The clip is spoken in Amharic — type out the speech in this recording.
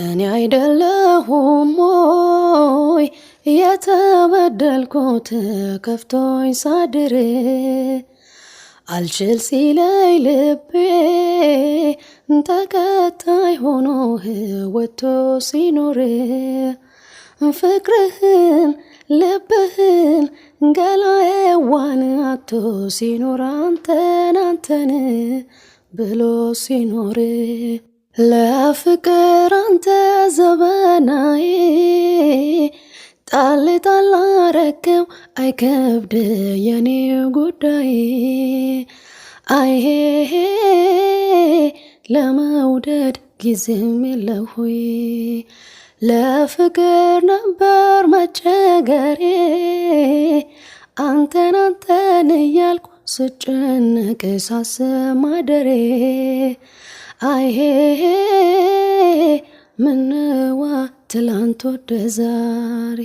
እኔ አይደለሁም ሞይ የተበደልኩት ከፍቶኝ ሳድር አልችል ሲለይ ልቤ ተከታይ ሆኖ ወጥቶ ሲኖር ፍቅርህን ልብህን ገላዬዋን አቶ ሲኖር አንተን ብሎ ሲኖር ለፍቅር አንተ ዘበናዬ ጣል ጣል አረከው አይከብድ የኔ ጉዳይ አይሄ ለመውደድ ጊዜም የለው ሆይ ለፍቅር ነበር መቸገሬ አንተን እያልኩ ስጨነቅ ሳስብ ማደሬ አይሄ ምነዋ ትላንት ወደ ዛሬ